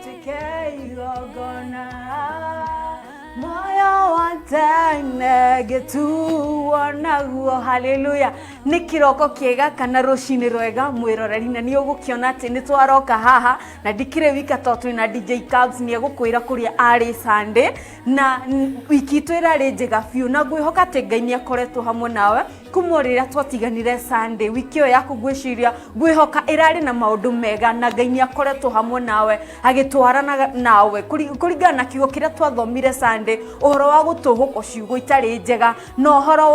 Tikegogona moyo watane getuo naguo. Haleluya. Ni kiroko kiega kana rucini rwega mwiroreri, na ni ugukiona ati ni twaroka haha na ndikire wika totu na DJ Cabs ni egukwira kuria ari Sunday na wiki twira ri njega fiu na ngwihoka ati Ngai ni akoretwo hamwe nawe kumurira twatiganire Sunday wiki yo yaku gwiciria ngwihoka irari na maundu mega na Ngai ni akoretwo hamwe nawe agitwarana nawe kuringana na kiugo kiria twathomire Sunday, uhoro wa gutuhuko ciugo itari njega no horo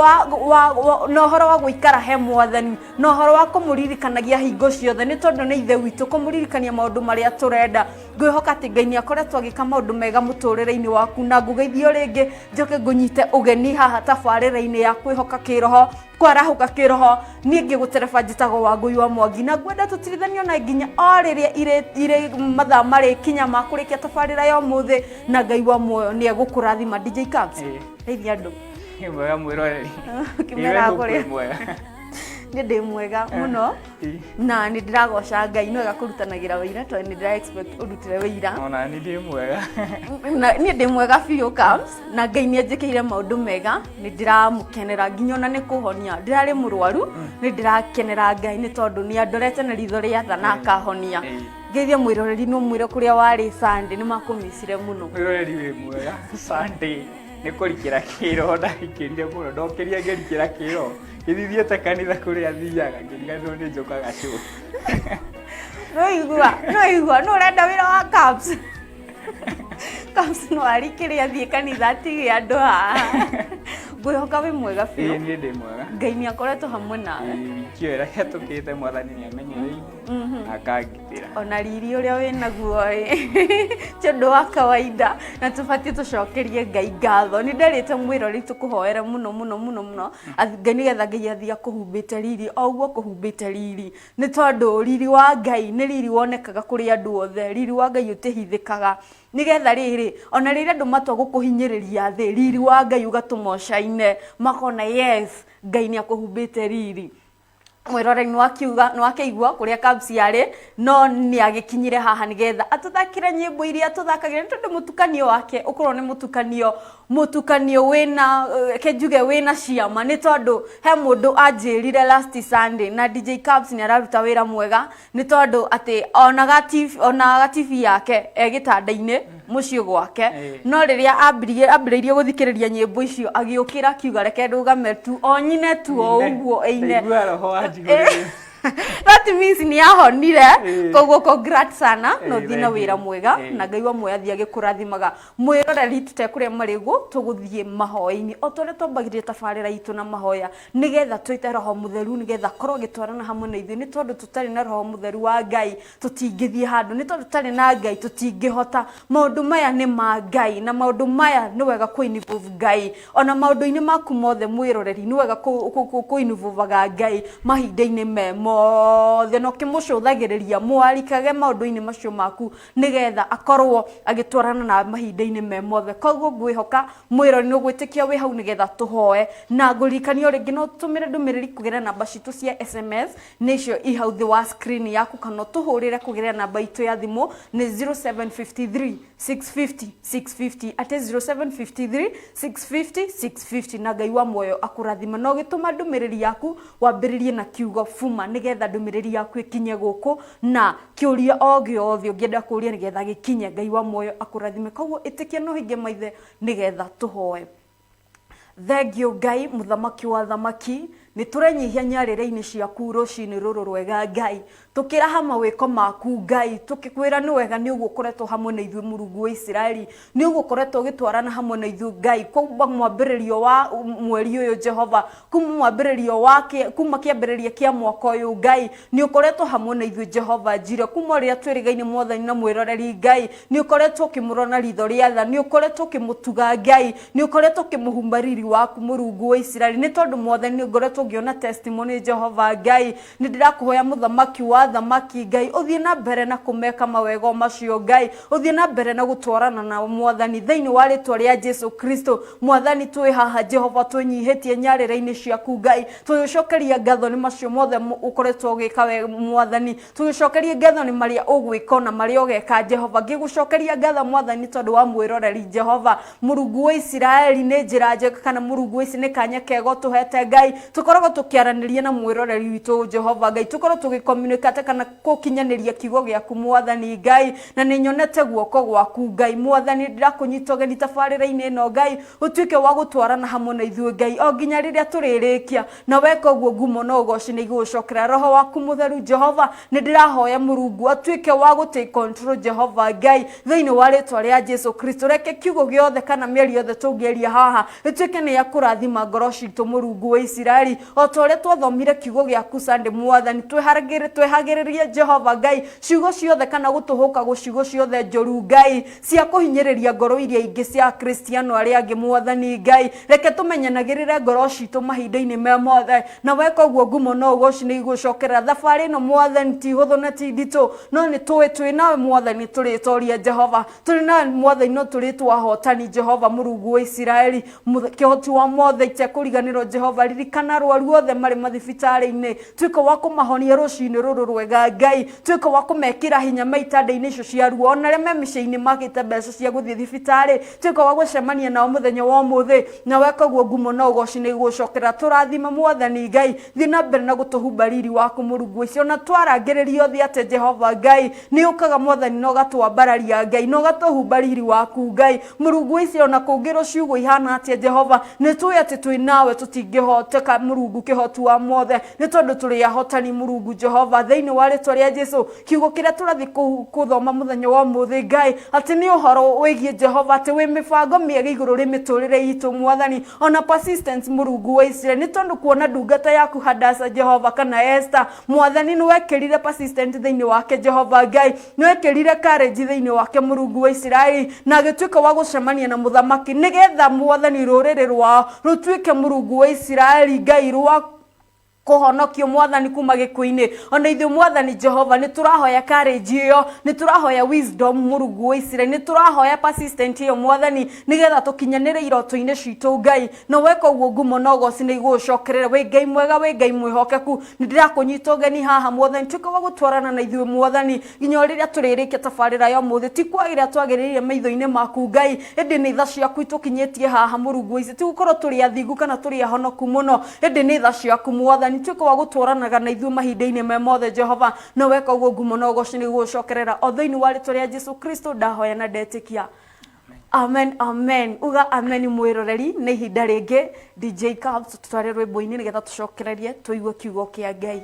wa guikara he mwathani no horo wa kumuririkanagia hingo ciothe ni tondu ni ithe witu kumuririkania maundu maria turenda. Ngwihoka ati Ngai ni akoretwo agika maundu mega muturire-ini waku na ngugeithio ringi njoke ngunyite ugeni haha tabarira-ini ya kwihoka kiroho kwarahuka kiroho ni ngigutereba njitago wa Ngui wa Mwangi na ngwenda tutirithanio na nginya o riria ire mathaa mari kinya makurikia tabarira ya muthi na Ngai wa muoyo ni egukurathima. DJ Cabs heithia andu mwega mwiroreri kimera kuria ni ndi mwega muno na ni ndiragoca Ngai no gakurutanagira wira to ni ndira expect urutire wira ona ni ndi mwega na ni ndi mwega fiyo Cabs na Ngai ni ajikire maundu mega ni ndiramukenera nginya ona ni kuhonia ndirari murwaru ni ndirakenera Ngai ni tondu ni andorete na ritho ria tha na akahonia. Geithia mwiroreri no mwire kuria wari Sunday ni makumisire muno mwiroreri wi mwega Sunday ni kurikira kiro ndakirie muno ndokiria ngerikira kiro githithiete kanitha kuria thiaga ngiriganirwo ni njukaga tu no igua no renda wira wa Cabs Cabs no arikiria thie kanitha atigi andu haha ngwihoka wi mwega biũ ni ndi mwega Ngai ni akoretwo hamwe nawe wiki ĩyo ĩrĩa mwathani ni amenyereire akangitĩra ona riri uria winaguo tondu wa kawaida na tubatie tucokerie Ngai ngatho. Ni nderite mwirori tukuhoere muno Ngai nigetha Ngai athia kuhumbite riri oguo kuhumbite riri ni tondu riri wa Ngai ni riri wonekaga kuri andu othe. Riri wa Ngai utihithikaga nigetha riri ona riri andu matwa gukuhinyiriria thi riri wa Ngai ugatumocaine makona yes Ngai ni akuhumbite riri. Mwirore ni wakeigua kuria Cabs yari no ni agikinyire haha nigetha atuthakire nyimbo iria tuthakagira tondu mutukanio wake ukorwo ni mutukanio wina kejuge wina ciama ni tondu he mundu anjirire last Sunday na DJ Cabs ni araruta wira mwega ni tondu ati onaga TV yake egitanda-ini mucio gwake no riria ambiririe guthikiriria nyimbo icio agiukira kiuga reke ndugame tu onyine tu o uguo eine that means ni ahonire koguo congrats sana no thina wira mwega na Ngai wa muoyo athia gikurathimaga. Mwiroreri tutekuria marigu tuguthie mahoya-ini otore twambagirie tabarira itu na mahoya nigetha twite roho mutheru nigetha korwo gitwarana hamwe na ithuĩ ni tondu tutari na roho mutheru wa Ngai tutingithie handu ni tondu tutari na Ngai tutingihota. Maundu maya ni ma Ngai na maundu maya ni wega kuinvolve Ngai ona maundu-ini maku mothe mwiroreri ni wega kuinvolvaga Ngai mahinda-ini memo the no kimucuthagiriria mwarikage maundu-ini macio maku nigetha akorwo agitwarana na mahinda-ini memothe. Koguo ngwihoka mwirori ni ugwitikia wi hau nigetha tuhoe na ngurikanio ringi no tumire ndumiriri kugira namba citu cia SMS nicio i hau thi wa screen yaku kana tuhurire kugira namba itu ya thimu ni 0753 650 650 ate 0753 650 650 na Ngai wa muoyo akurathima no gituma ndumiriri yaku wambiririe na kiugo fuma nigetha ndumiriri yaku ikinye guku na kiuria o giothe ungienda kuria nigetha gikinye. Ngai wa muoyo akurathime. Koguo itikia no hinge maithe nigetha tuhoe. Thengio Ngai muthamaki wa thamaki ni turenyihia nyarire-ini ciaku rucini ruru rwega Ngai tukiraha mawiko maku Ngai tukikwira ni wega ni ugukoretwo hamwe na ithuĩ Mũrungu wa Isiraeli ni ugukoretwo gitwarana hamwe na ithuĩ Ngai kuma mwambĩrĩrio wa mweri uyu Jehova kuma mwambĩrĩrio wake kuma kĩambĩrĩria kia mwaka uyu Ngai ni ukoretwo hamwe na ithuĩ Jehova Njire kuma rĩrĩa twĩrĩgaine mwathani na mwĩroreri Ngai ni ukoretwo ukimurona ritho rĩa tha ni ukoretwo ukimutuga Ngai ni ukoretwo ukimuhumba riri waku Mũrungu wa Isiraeli ni tondu mwathani ni ukoretwo tungiona testimony Jehova Ngai ni ndirakuhoya muthamaki wa thamaki Ngai uthie na mbere na kumeka mawego macio Ngai uthie na mbere na gutwarana na mwathani thiini wa ritwa ria Jesu Kristo mwathani twi haha Jehova tunyihitie nyarira-ini ciaku Ngai tugicokeria ngatho ni macio mothe ukoretwo ugika we mwathani tugicokeria ngatho ni maria ugwika na maria ugeka Jehova ngigucokeria ngatho mwathani tondu wa mwiroreri Jehova Murungu wa Israeli ni njira njega kana Murungu ici ni kanya kego tuhete Ngai tukoragwo tukiaraniria na mwiroreri witu Jehova Ngai tukorwo tugicommunicate kana gukinyaniria kiugo giaku mwathani Ngai na ni nyonete guoko gwaku Ngai mwathani ndirakunyitogeni tabarira-ini ino Ngai utuike wa gutwarana hamwe na ithuĩ Ngai o nginya riria turirikia na weka uguo ngumo no goci ni igucokera roho waku mutheru Jehova ni ndirahoya Murungu atuike wa gutake control Jehova Ngai thiini wa ritwa ria Jesu Kristo reke kiugo giothe kana mieri yothe tungieria haha ituike ni ya kurathima ngoro citu Murungu wa Israeli o tore twathomire kiugo giaku Sunday mwathani twehagiririe Jehova Ngai ciugo ciothe kana gutuhuka guciugo ciothe njoru Ngai cia kuhinyiriria ngoro iria ingi cia Kristiano aria angi mwathani Ngai reke tumenyanagirire ngoro citu mahinda-ini me mothe na weka uguo ngumo no goci ni igucokera thabari no mwathani ti huthu na ti ndito no ni twi nawe mwathani turitoria Jehova turi na mwathani no turitwa hotani Jehova Murungu wa Israeli kihoti wa mothe ite kuriganiro Jehova ririkana rwaru othe mari mathibitari-ini tuiko wa kumahonia rucini ruru rwega Ngai tuiko wa kumekira hinya maitande-ini icio cia ruo ona reme miciini magite mbeca cia guthie thibitari tuiko wa gucemania nao muthenya wa muthi na weka guo ngumo no goci ni gucokera turathima mwathani Ngai thi na mbere na gutuhumba riri waku Murungu icio na twarangiririo thi ate Jehova Ngai ni ukaga mwathani no gatwambararia Ngai no gatuhumba riri waku Ngai Murungu icio na kungiro ciugo ihana ate Jehova ni tui ati tui nawe tutingihoteka Murungu kihotu wa mothe ni tondu turi ahotani Murungu Jehova thiini wa ritwa ria Jesu kiugo kiria turathi kuthoma muthenya wa muthi Ngai ati ni uhoro wigie Jehova ati wi mibango miega iguru ri miturire itu mwathani ona persistence Murungu wa Israeli ni tondu kuona ndungata yaku Hadasa Jehova kana Esther mwathani ni wekirire persistent thiini wake Jehova Ngai ni wekirire courage thiini wake Murungu wa Israeli na gituika wa gucemania na muthamaki nigetha mwathani ruriri rwao rutuike Murungu wa Israeli Ngai rwa kuhonokio mwathani kuma gikuini ona ithu mwathani Jehova ni turahoya courage iyo ni turahoya wisdom Murungu wa Israeli ni turahoya persistent iyo mwathani nigetha tukinyanire iroto-ini citu Ngai no weka uguo ngumo no goci ni igucokerera wi Ngai mwega wi Ngai mwihokeku ni ndirakunyita ugeni haha mwathani tuika wa gutwarana na ithu mwathani nginya riria turirikia tabarira yo muthi ti kwagira twagiririe maitho-ini maku Ngai indi ni tha ciaku itukinyitie haha Murungu wa Israeli tugukorwo turi athingu kana turi ahonoku muno indi ni tha ciaku mwathani tuiko wa gutwaranaga na ithu mahinda-ini me mothe Jehova no weka uguo ngumo no goci ni gucokerera o thiini wa ritwa ria Jesu Kristo ndahoya na ndetikia amen amen uga amen mwiroreri ni ihinda ringi DJ Cabs tutware rwimbo-ini nigetha tucokererie tuigue kiugo kia Ngai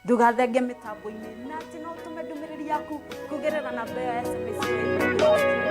ndugathenge mitambo-ini na ati no tume ndumiriri yaku kugerera namba ya SMS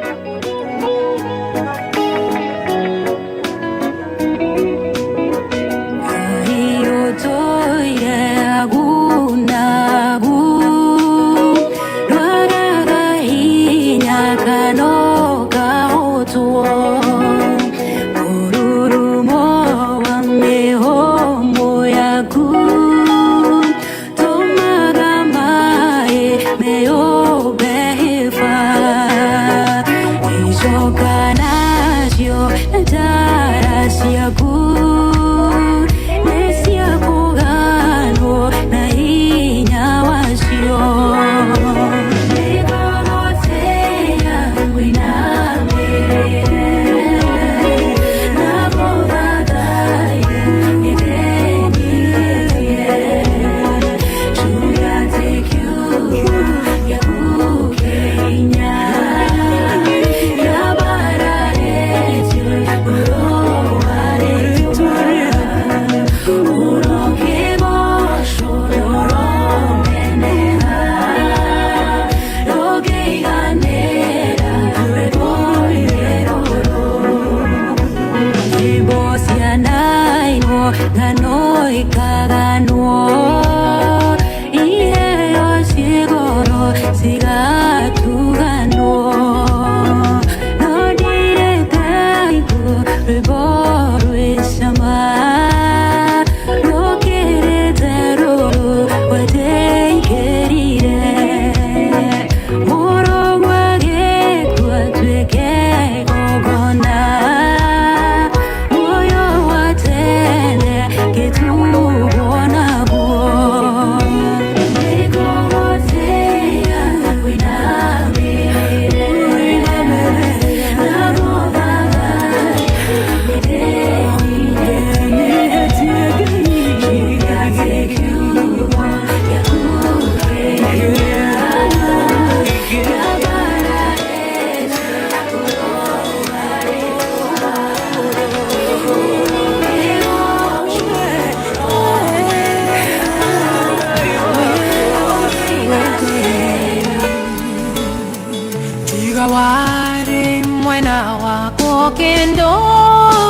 kendo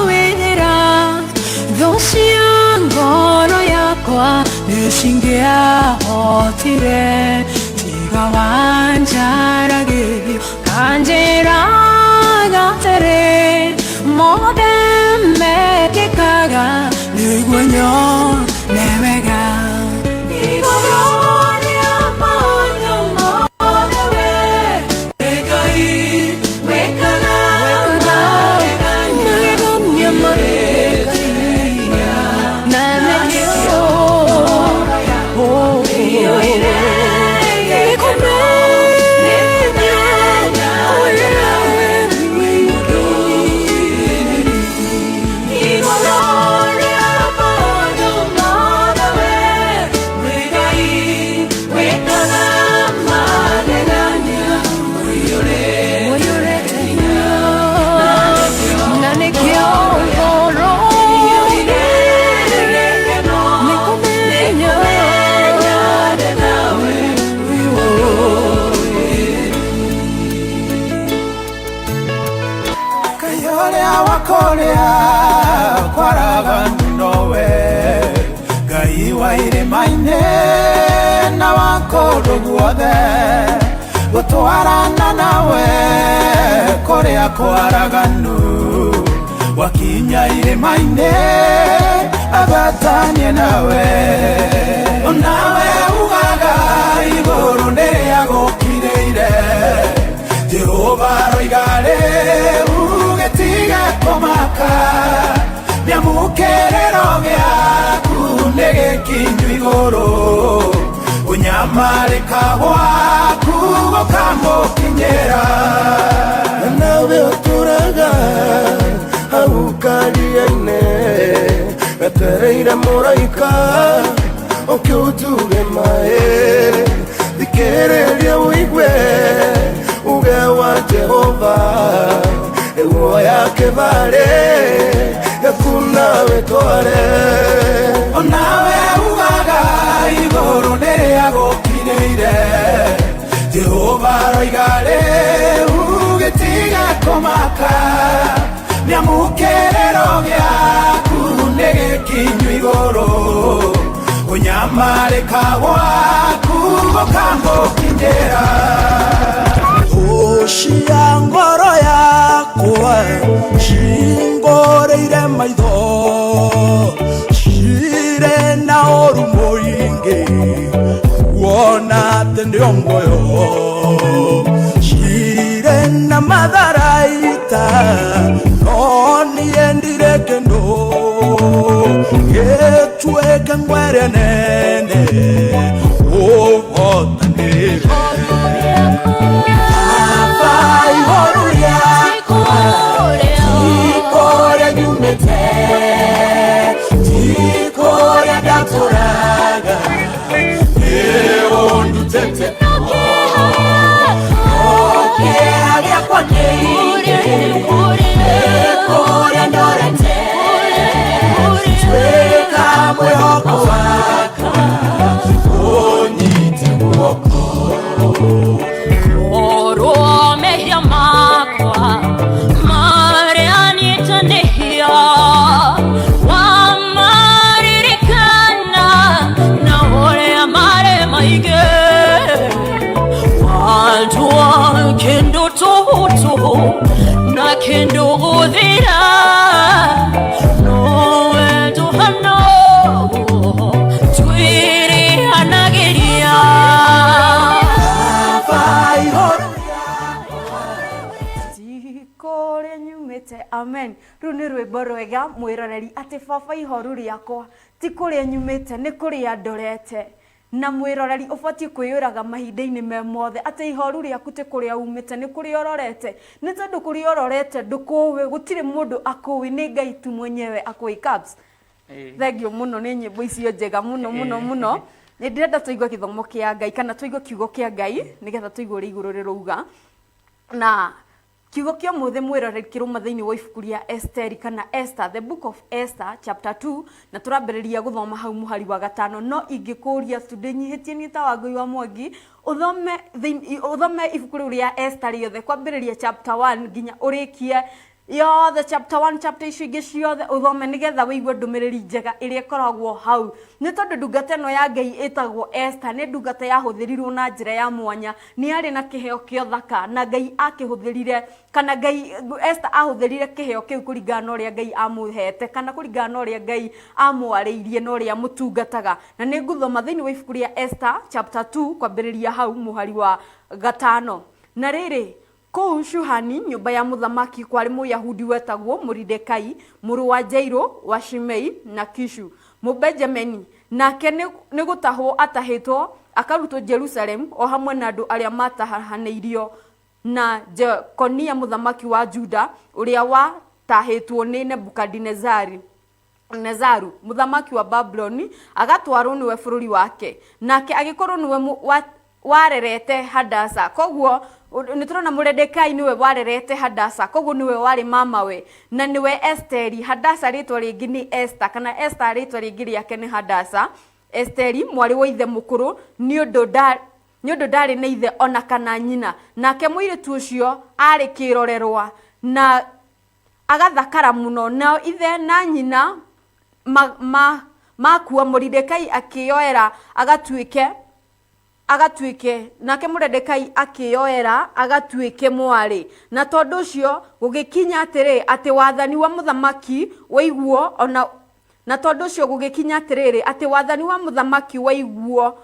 withira thucia ngoro yakwa nisingĩahotire tiga wanjaragĩrio kanjĩraga atĩrĩ mothe mekĩkaga nĩguo nyone wega igũrũ rĩa maũndũ mothe we Ngai wĩkaga magegania magegania na nĩkĩo gutwarana nawe kuria kwaraganu wakinya irima-inĩ agatanie nawe nawe ugaga igũrũ nĩrĩagũkirĩire Jehova roiga rĩu gĩtige kũmaka nyamũkĩrĩro gĩaku nĩgĩkinyu igũrũ kunyamarĩka gwaku gũkamũkinyĩra nawe ũtũraga hau karia-inĩ wetereire mũraika ũke ũtuge maĩ thikĩrĩria ũigue uge wa Jehova eguo yake vale nawe tware onawe ugaga igũrũ nĩrĩagũkirĩire Jehova roiga rĩu gĩtige kũmaka nyamũkĩrĩro gĩaku nĩgĩkinyu igũrũ kunyamarĩka gwaku gũkamũkinyĩra cia ngoro yakwa cingũrĩire maitho cirĩ na ũru mũingĩ kuona atĩ nĩ muoyo cirĩ na matharaita no niĩ ndirĩ kĩndũ gĩtuĩke ngwere nene ũhotanĩre Kendo udhira no edu hano twiri anagiria tikore nyumite amen runi rwimbo rwega mwiroreri ati baba ihoru riakwa ti kuria nyumite ni kuria ndorete na mwiroreri ubatie kwiyuraga mahinda-inĩ me mothe ati ihoru riaku ti kuria umite ni kuria ororete ni tondu kuria ororete ndukuwi gutire mundu akuwi ni Ngai tu mwenyewe akuwi caps thengio muno ni nyimbo icio njega muno muno muno ni ndirenda tuigwe kithomo kia Ngai kana tuigwe kiugo kia Ngai nigetha tuigwe iguru riruga na kiugo kia muthe mwiroreri kiruma thiini wa ibuku ria Esther kana Esther, the book of Esther chapter 2 na turambiriria guthoma hau muhari wa 5 no ingikuria stude nyihitie ni ta Wangui wa Mwangi uthome ibuku ria Esther riothe kwambiriria chapter 1 nginya urikie yothe chapter 1 chapter icio ingĩ ciothe uthome nigetha wĩigue ndũmĩrĩri njega ĩrĩa ĩkoragwo hau nĩ tondũ ndungata ĩno ya Ngai ĩtagwo Esther nĩ ndungata yahũthĩrirwo na njĩra ya mwanya nĩ arĩ na kĩheo kĩa thaka na Ngai akĩhũthĩrire kana Ngai Esther ahũthĩrire kĩheo kĩu kũringana na ũrĩa Ngai amũhete kana kũringana na ũrĩa Ngai amwarĩirie na ũrĩa mũtungataga na nĩ ngũthoma thĩinĩ wa ibuku rĩa Esther chapter 2 kwambĩrĩria hau mũhari wa 5 na rĩrĩ kũu Shuhani nyũmba ya mũthamaki kwarĩ Mũyahudi wetagwo Moridekai mũrũ wa Jairo wa Shimei na Kishu Mũbenjamini nake nĩ gũtahwo atahĩtwo akarutwo Jerusalem o hamwe na andũ arĩa matahanĩirio na Jekonia mũthamaki wa Juda ũrĩa watahĩtwo nĩ Nebukadnezaru mũthamaki wa Babyloni agatwarwo nĩwe bũrũri wake nake agĩkorwo nĩwe warerete Hadasa koguo niturona Mordecai niwe warerete Hadasa koguo niwe wari mamawe na niwe Esteri Hadasa ritwa ringi ni Esther kana Esther ritwa ringi riake ni Hadasa Esteri mwari wa ithe mukuru ni undu ndari na ithe ona kana nyina nake muiritu ucio ari kirorerwa na agathakara muno na ithe na nyina makuwa Mordecai akioera agatuike nake Mordecai akioera agatuike mwari na tondu ucio gugikinya atiri ati wathani wa muthamaki waiguo ona na tondu ucio gugikinya atiriri ati wathani wa muthamaki waiguo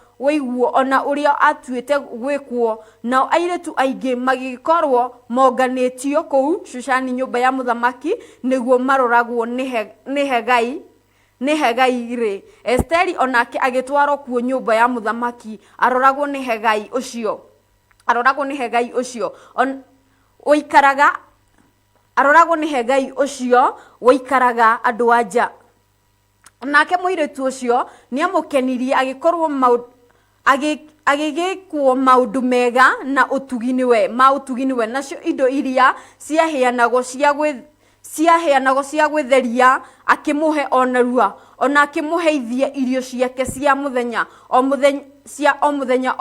ona uria atuite gwikwo na airetu aingi magikorwo monganitio kou Shushani nyumba ya muthamaki niguo maroragwo ni Hegai ri Esteri onake agitwaro kuo nyumba ya muthamaki aroragwo ni Hegai ucio woikaraga andu anja nake muiretu ucio ni amukenirie agikorwo agigikwo maundu mega na utuginiwe nacio indo iria ciaheanagwo cia gwitheria akimuhe onarua ona akimuheithia irio ciake cia muthenya o muthenya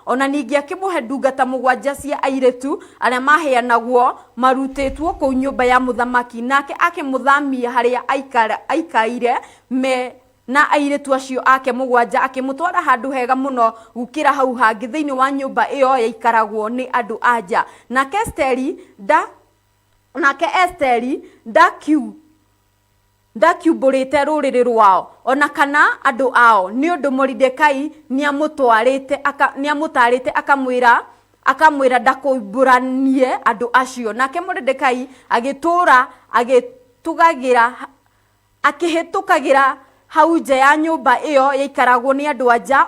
ona ningi akimuhe ndungata mugwanja cia airetu aria maheanagwo marutitwo ku nyumba ya muthamaki nake akimuthamia haria aikaire na airetu acio ake mugwanja akimutwara handu hega muno gukira hau hangi thiini wa nyumba iyo yaikaragwo ni andu anja nake Esteri ndakiumbũrĩte rũrĩrĩ rwao ona kana andu ao ni undu Mordecai ni amũtarĩte akamwĩra ndakumbũranie andu acio nake Mordecai akihĩtũkagĩra hau nja ya nyumba iyo yaikaragwo ni andu anja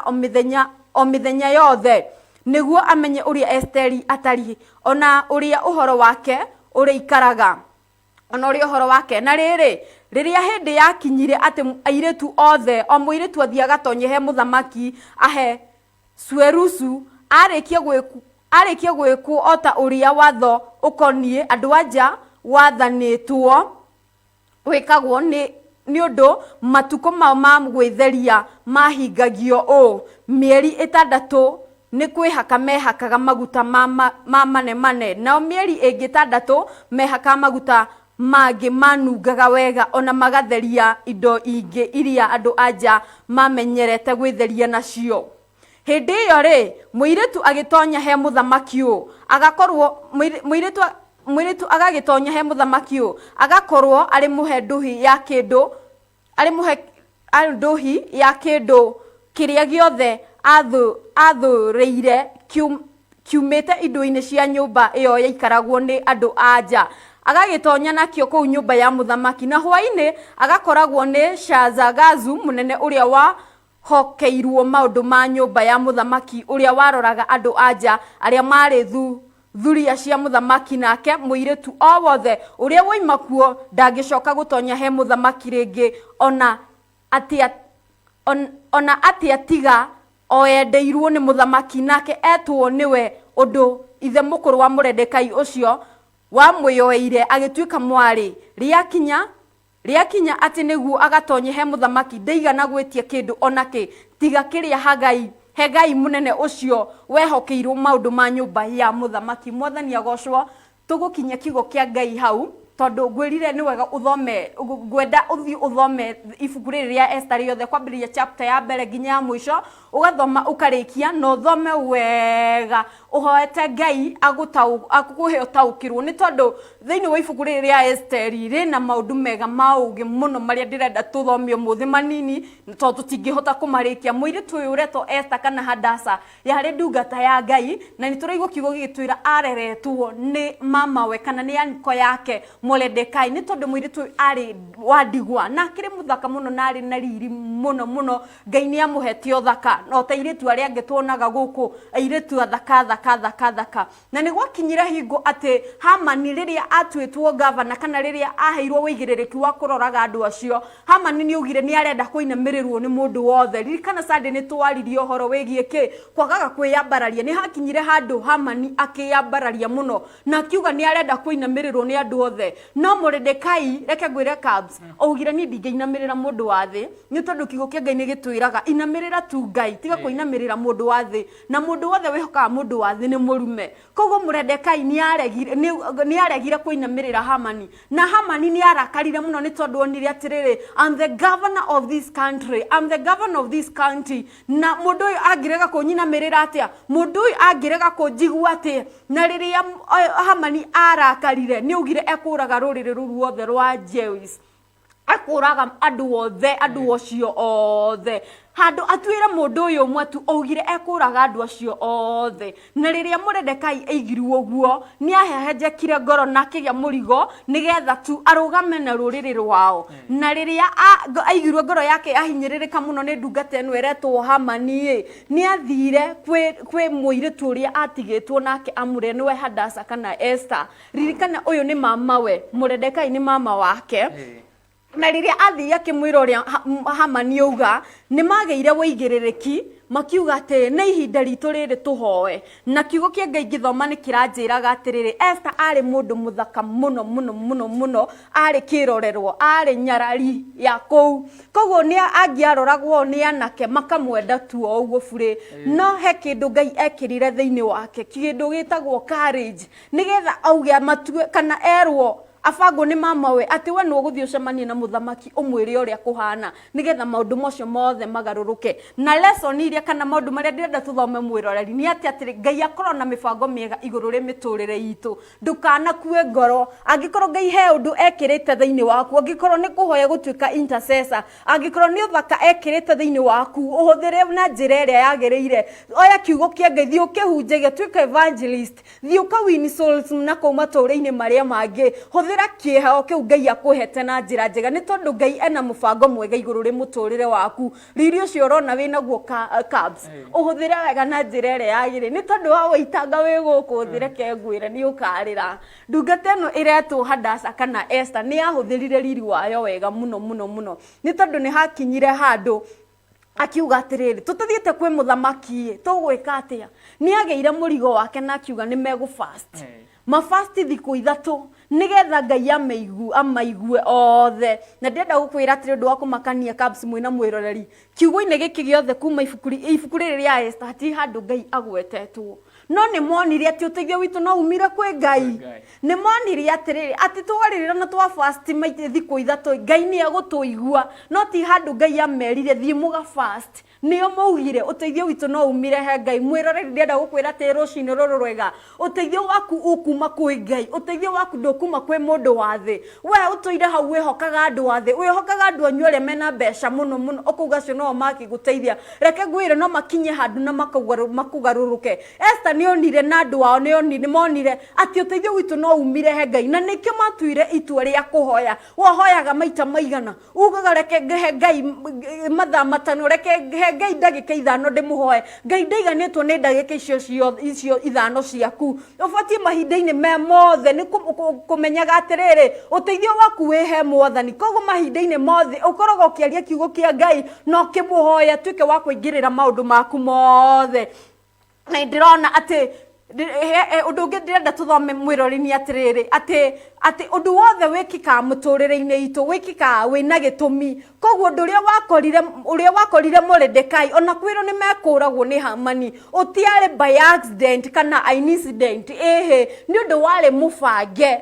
o mithenya yothe niguo amenye uria Esteri atari ona uria uhoro wake uriikaraga ona uria uhoro wake na riria hindi yakinyire ati airetu othe o muiretu athiaga tonyehe muthamaki ahe Suerusu arikia gwikwo ota uria watho ukonie andu anja wathanitwo wikagwo ni undu matuko ma gwĩtheria mahingagio mieri 6 ni kwihaka mehakaga maguta ma mane na mieri ĩngĩ 6 mehaka maguta mangĩ manungaga wega ona magatheria indo ingĩ iria andu anja mamenyerete gwĩtheria nacio hindi iyo ri muiretu agitonya he muthamaki agakorwo muiretu agagitonya he muthamaki agakorwo ari muhe nduhi ya kindu kiria giothe athureire kiumite indo-ini cia nyumba iyo yaikaragwo ni andu anja agagitonya nakio kou nyumba ya muthamaki na hwaini agakoragwo ni Shazagazu munene uria wa hokeirwo maundu ma nyumba ya muthamaki uria waroraga andu anja aria mari thuria cia muthamaki nake muiretu o wothe uria woima kuo ndangicoka gutonya he muthamaki ringi ona atia tiga oendeirwo ni muthamaki nake etwo niwe undu ithe mukuru wa Mordecai ucio wamwiyoeire agituika mwari riakinya ati niguo agatonye he muthamaki ndeigana gwetia kindu onake tiga kiria Hegai munene ucio wehokeirwo maundu ma nyumba ya muthamaki mwathani agocwo tugukinya kigo kia Ngai hau tondu ngwirire ni wega uthome ngwenda uthi uthome ibuku riria Esther yothe kwambiriria chapter ya mbere nginya ya mwisho ugathoma ukarikia no thome wega uhoete Ngai akuhe utaukirwo ni tondu thiini wa ibuku riria Esther rina maundu mega maugi muno maria ndirenda tuthomio muthi manini tondu tutingihota kumarikia muiritu uyu ureto Esther kana Hadasa yari ndungata ya Ngai na ni turaigwo kiugo gigitwira areretwo ni mama we kana ni anko yake Mordekai ni tondu muiritu ari wandigwa na kiri muthaka muno na ari na riri muno Ngai ni amuhetio thaka no tairitu aria angituonaga guku airitu thaka na ni gwakinyira hingo ati Hamani riria atwitwo governor kana riria aheirwo wigirereki wa kuroraga andu acio Hamani ni ugire ni arenda kuinamirirwo ni mundu wothe ririkana Sunday ni twaririe uhoro wigie ki kwagaga kwiyambararia ni hakinyire handu Hamani akiyambararia muno na kiuga ni arenda kuinamirirwo ni andu othe no Mordekai reke ngwire Cabs ugire ni ndingeinamirira mundu wa thi ni tondu kiugo kia Ngai ni gitwiraga inamirira tu Ngai tiga kuinamirira mundu wa thi na mundu wothe wihokaga mundu wa thi ni murume koguo Mordekai ni aregire kuinamirira Hamani na Hamani ni arakarire muno ni tondu onire atiriri I'm the governor of this country na mundu uyu angirega kunyinamirira atia mundu uyu angirega kunjigua atia na riria Hamani arakarire ni ugire ekuraga rurire ruothe rwa Jews akuraga andu ocio othe handu atwira mundu uyu mwatu augire ekuraga andu acio othe na riria Mordekai aigirwo guo ni ahehenjekire ngoro na kigia murigo nigetha tu arugame na ruriri rwao na riria aigirwo ngoro yake ahinyiririka muno ni ndungata eno eretwo Hamani ni athire kwi muiritu uria atigitwo nake amure niwe Hadasa kana Esther ririkana uyu ni mama we Mordekai ni mama wake na riria athia kimwira uria Hamani uga ni mageire wigirereki makiuga ati na ihinda ritu riri tuhoe na kiugo kia Ngai githoma ni kiranjiraga atiriri Esther ari mundu muthaka muno ari kirorerwo ari nyarari ya kou koguo ni angiaroragwo ni anake makamwenda tu uguo bure no he kindu Ngai ekirire thiini wake kindu gitagwo courage nigetha auge matue kana erwo afango ni mama we ati we no guthio cemanie na muthamaki umwire uria kuhana nigetha maundu mocio mothe magaruruke na lesson iria kana maundu maria ndirenda tuthome mwiroreri ni ati Ngai akorwo na mibango miega iguru ri miturire itu ndukana kue ngoro angikorwo Ngai he undu ekirite thiini waku angikorwo ni kuhoya gutuika intercessor angikorwo ni uthaka ekirite thiini waku uhuthire na njira iria yagereire oya kiugo kia Ngai thio kihunjagia tuika evangelist thio ka win souls na kuma tore-ini maria mangi kieha oke Ngai akuhete na njira njega ni tondu Ngai ena mubango mwega iguru ri muturire waku riri ucio urona wina guo Cabs uhuthire wega na njira ire yagire ni tondu wa witanga wi guku uthire kengwire ni ukarira ndungata eno iretwo Hadasa kana Esther ni ahuthirire riri wayo wega muno ni tondu ni hakinyire handu akiuga atiriri tutathiete kwi muthamaki tugwika atia ni ageire murigo wake na akiuga ni megu fast mafast thiku ithatu nigetha Ngai amaigue othe na ndenda gukwira atiri undu wa kumakania Cabs mwina mwiroreri kiugo-ini giki giothe kuma ibuku riria Esther hati handu Ngai agwetetwo no ni monire ati uteithio witu no umire kwi Ngai ni monire atiriri ati twaririra na twa fast maite thiku ithatu Ngai ni agutuigua no ti handu Ngai amerire thie muga fast niyo maugire uteithio witu no umire he Ngai mwiroreri ndenda gukwira ati rucini ruru rwega uteithio waku ukuma kwi Ngai uteithio waku ndukuma kwi mundu wa thi we utoire hau wihokaga andu wa thi wihokaga andu anyuore mena mbeca muno okuga cio no makiguteithia reke ngwire no makinye handu na makugaruruke Esther ni onire na andu wao ni monire ati uteithio witu no umire he Ngai na nikio matuire itua ria kuhoya wohoyaga maita maigana ugaga reke he Ngai mathaa matano reke he Ngai ndagika ithano ndimuhoe Ngai ndaiganitwo ni ndagika icio ithano ciaku ubatie mahinda-ini me mothe ni kumenyaga atiriri uteithio waku wi he Mwathani koguo mahinda-ini mothe ukorogo kiaria kiugo kia Ngai no kimuhoya tuike wa kuingirira maundu maku mothe na ndirona ati undu ungi ndirenda tuthome mwirori ni atiriri ati undu wothe wikika muturire-ini itu wikika wina gitumi koguo undu uria wakorire Mordekai ona kwiro ni mekuragwo ni Hamani utiare by accident kana incident ni undu wari mubange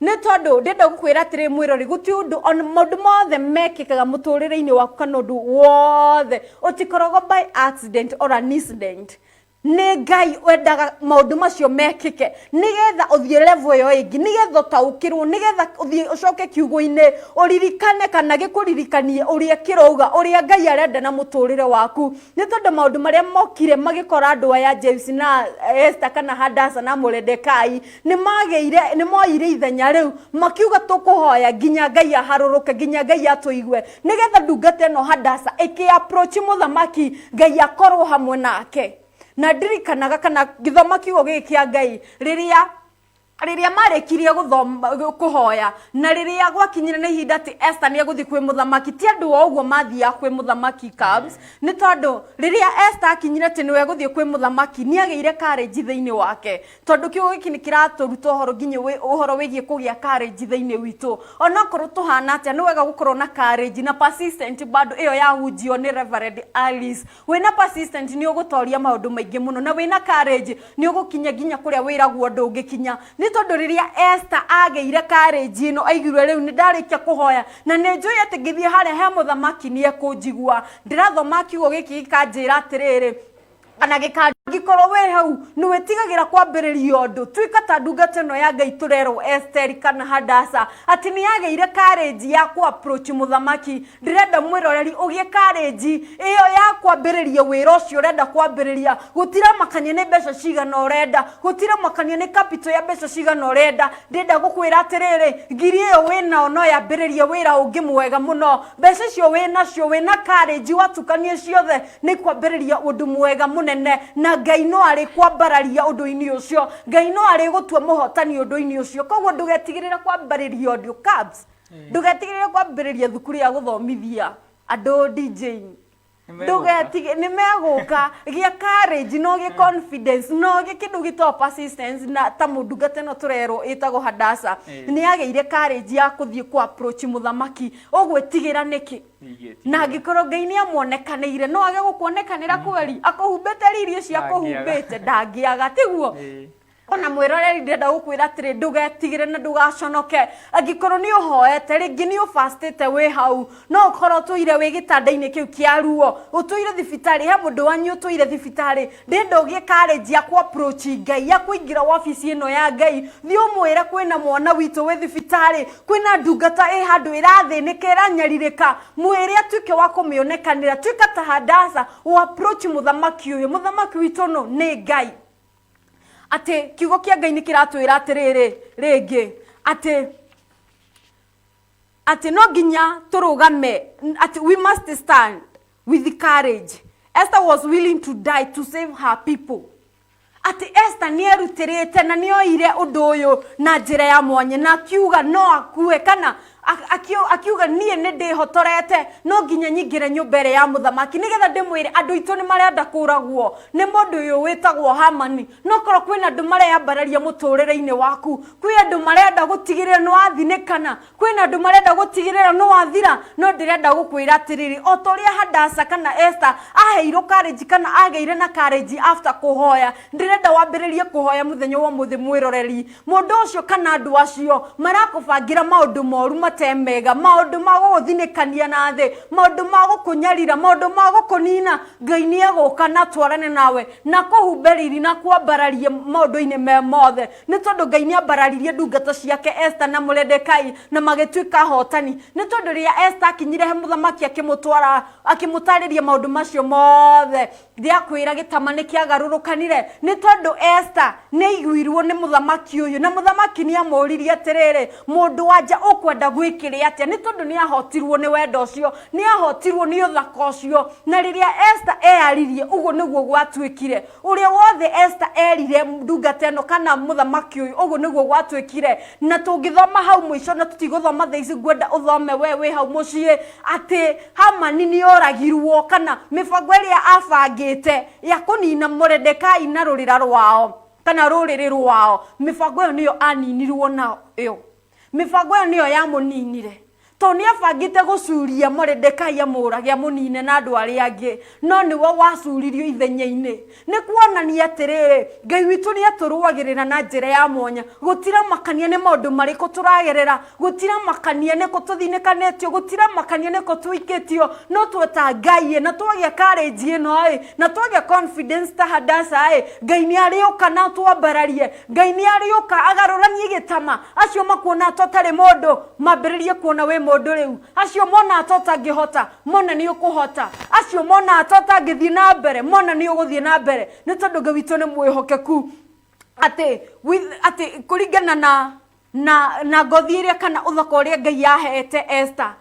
nä tondå ndenda gå kwä ra atä rä mwä rori gå ti å ndå maå ndå mothe mekĩkaga må tå rä re-inä waku kana å ndå wothe å tikoragwo by accident or an incident nä Ngai wendaga maundu macio mekike nigetha uthie level yo ingi nigetha utaukirwo nigetha uthie ucoke kiugo-ini uririkane kana gikuririkanie uria kirauga uria Ngai arenda na muturire waku ni tondu maundu maria mokire magikora andu aya James na Esther kana Hadasa na Mordekai ni moire ithenya riu makiuga tukuhoya nginya Ngai aharuruke nginya Ngai atuigue nigetha ndungata ino Hadasa iki approach muthamaki Ngai akorwo hamwe nake na ndirikanaga kana githoma kiugo gĩkĩa Ngai rĩrĩa marekirie kuhoya na rĩrĩa gwakinyire na ihinda ati Esther nĩ egũthiĩ kwĩ mũthamaki ti andũ o ũguo mathiaga kwĩ mũthamaki Cubs nĩ tondũ rĩrĩa Esther akinyire ati nĩ egũthiĩ kwĩ mũthamaki nĩ agĩire courage thĩinĩ wake tondũ kiugo gĩkĩ nĩ kĩratũruta ũhoro nginya ũhoro wĩgiĩ kũgĩa courage thĩinĩ witũ ona korwo tũhana atĩa nĩ wega gũkorwo na courage na persistent bado ĩyo yahunjio nĩ Reverend Alice wĩna persistent nĩ ũgũtoria maũndũ maingĩ mũno na wĩna courage nĩ ũgũkinya nginya kũrĩa wĩragwo ndũngĩkinya tondu riria Esther ageire courage ino aigirwe riu ni ndarikia kuhoya na ne njui ati ngithie haria he muthamaki ni ekujigua ndirathoma kiugo giki kanjira atiriri ana gikorwo we hau ni wetigagira kwambiriria undu twika ta ndungata no ya Ngai turerwo Esther kana Hadasa ati ni yageire courage ya ku approach muthamaki ndirenda mwiroreri ugie courage iyo ya kwambiriria wira ucio urenda kwambiriria gutira makania ni mbeca cigana urenda gutira makania ni capital ya mbeca cigana urenda ndenda gukwira atiriri ngiri iyo wina no yambiriria wira ungi mwega muno mbeca cio wina cio wina courage watukanie ciothe ni kwambiriria undu mwega munene na Ngai no ari kwambararia undu-ini ucio Ngai no ari gutua muhotani undu-ini ucio koguo ndugetigirira kwambariria audio Cubs ndugetigirira kwambariria thukuru ya guthomithia andu DJ ndugetigire ni meguka gia courage no gi confidence no gi kindu gito persistence na ta mundungate no turero itago Hadasa ni ageire courage ya kuthie ku approach muthamaki ogwetigira niki na ngikoro Ngai ni amonekanire no age gukuonekanira kweri akuhumbete irio cia kuhumbete ndangiaga tiguo ona mwiroreri ndenda gukwira atiri ndugetigire na ndugaconoke angikoro ni uhoete ringi ni ufastite we hau no ukoro tuire we gitanda-ini kiu kia ruo utuire thibitari ha mundu wanyu utuire thibitari ndenda ugie courage ya ku approach Ngai ya kuingira office ino ya Ngai thi umwire kwina mwana witu we thibitari kwina ndungata handu irathinikira nyaririka mwire atuike wa kumionekanira tuika ta Hadasa u approach muthamaki witu no ni Ngai ate kiugo kia Ngai ni kiratwira atiriri ringi ate no ginya turugame ate we must stand with the courage. Esther was willing to die to save her people. Ate Esther ni erutirite na ni oire undu uyu na njira ya mwanya na kiuga no akue kana akiuga nie ne ndihotorete no nginya nyingire nyumbere ya muthamaki nigetha ndimwire andu itu ni marenda kuragwo ni mundu uyu witagwo Hamani no korwo kwina andu mareyambararia muturire-ini waku kwi andu marenda gutigirira no athinikana kwina andu marenda gutigirira no athira no ndirenda gukwira atiriri otoria Hadasa kana Esther aheirwo courage kana ageire na courage after kuhoya ndirenda wambiririe kuhoya muthenya wa muthi mwiroreri mundu ucio kana andu acio marakubangira maundu moru temega maundu maguguthinikania na thi maundu magukunyarira maundu magukunina Ngai ni aguka na twarane nawe na kuhumberiri na kwambararia maundu-ini me mothe ni tondu Ngai ni ambararirie ndungata ciake Esther na Mordekai na magituika hotani ni tondu ria Esther akinyire he muthamaki akimutariria maundu macio mothe ndiakwira gitama ni kiagarurukanire ni tondu Esther ni iguirwo ni muthamaki uyu na muthamaki ni amuririe atiriri mundu wanja ukwenda gwikire atia ni tondu ni ahotirwo ni wendo ucio ni ahotirwo ni uthaka ucio na riria Esther eyaririe uguo niguo gwatwikire uria wothe Esther erire ndungata eno kana muthamaki uyu uguo niguo gwatwikire na tungithoma hau mwisho na tutiguthoma thaici gwenda uthome we hau mucii ati Hamani ni oragirwo kana mibango iria abangite ya kunina Mordekai na rurira rwao kana ruriri rwao mibango iyo niyo aninirwo na iyo mibango iyo niyo yamuninire to ni abangite gucuria Mordekai amurage munine na andu ari angi no ni wo wacuririo ithenya-ini ni kuonania atiriri Ngai witu ni aturuagirira na njira ya mwanya gutira makania ni maundu mariko turagerera gutira makania ni kututhinikanetio gutira makania ni kutuiketio no tweta Ngai na twagia courage no na twagia confidence ta Hadasa Ngai ni ariuka na twambararie Ngai ni ariuka agaruranie gitama acio makuona totari mundu mambiririe kuona we mundu riu acio mona atota ngihota mona ni ukuhota acio mona atota ngithii na mbere mona ni uguthii na mbere ni tondu Ngai witu ni mwihokeku ati kuringana na ngothi iria kana uthaka uria Ngai yahete Esther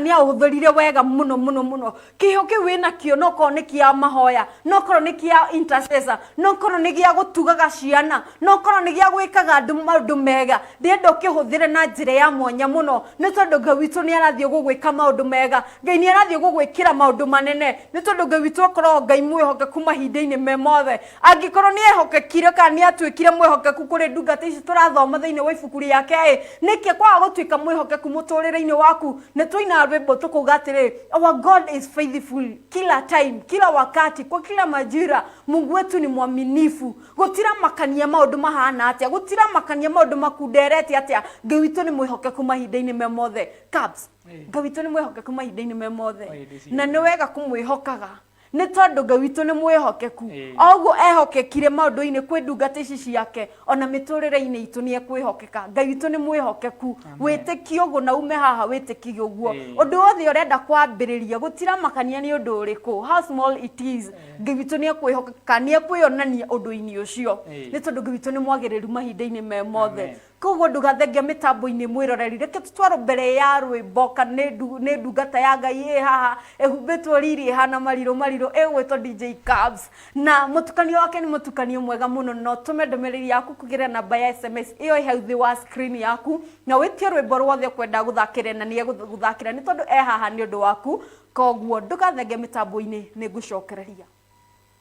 ni authurire wega muno kiho ki wina kio no ko ni kia mahoya no ko ni kia intercessor no ko ni gia gutugaga ciana no ko ni gia gwikaga andu mega ndiendo kihuthire na njire ya mwanya muno ni tondu Ngai witu ni arathie gugwika maundu mega Ngai ni arathie gugwikira maundu manene ni tondu Ngai witu akorwo Ngai mwihokeku mahinda-ini me mothe angikorwo ni ehokekire kana ni atwikire mwihokeku kuri ndungata ici turathoma thiini wa ibuku riake niki kwa gutwika mwihokeku muturire-ini waku ni ina rwimbo tukugatire our God is faithful kila time kila wakati kwa kila majira Mungu wetu ni mwaminifu gutira makania maundu mahana atia gutira makania maundu makunderete atia Ngai witu ni mwihokeku mahinda-ini me mothe Cabs Ngai witu ni mwihokeku mahinda-ini me mothe na ni wega kumwihokaga ni tondu Ngai witu ni mwihokeku oguo ehokekire maundu-ini kwi ndungata ici ciake ona miturire-ini itu ni ekwihokeka Ngai witu ni mwihokeku witikio uguo na ume haha witikio uguo undu wothe urenda kwambiriria gutira makania ni undu uriku how small it is Ngai witu ni ekwihokeka ni ekwionania undu-ini ucio ni tondu Ngai witu ni mwagiriru mahinda-ini me mothe koguo ndugathenge mitambo-ini mwiroreri reke tutwaro mbere ya rwimbo kana ni ndungata ya Ngai haha ehumbitwo riri hana mariro egwetwo DJ Cabs na mutukanio wake ni mutukanio mwega muno no tume ndomereri yaku kugira namba ya SMS iyo ihauthi wa screen yaku na witie rwimbo rwothe kwenda guthakira na ni guthakira ni tondu haha ni undu waku koguo ndugathenge mitambo-ini ni ngucokereria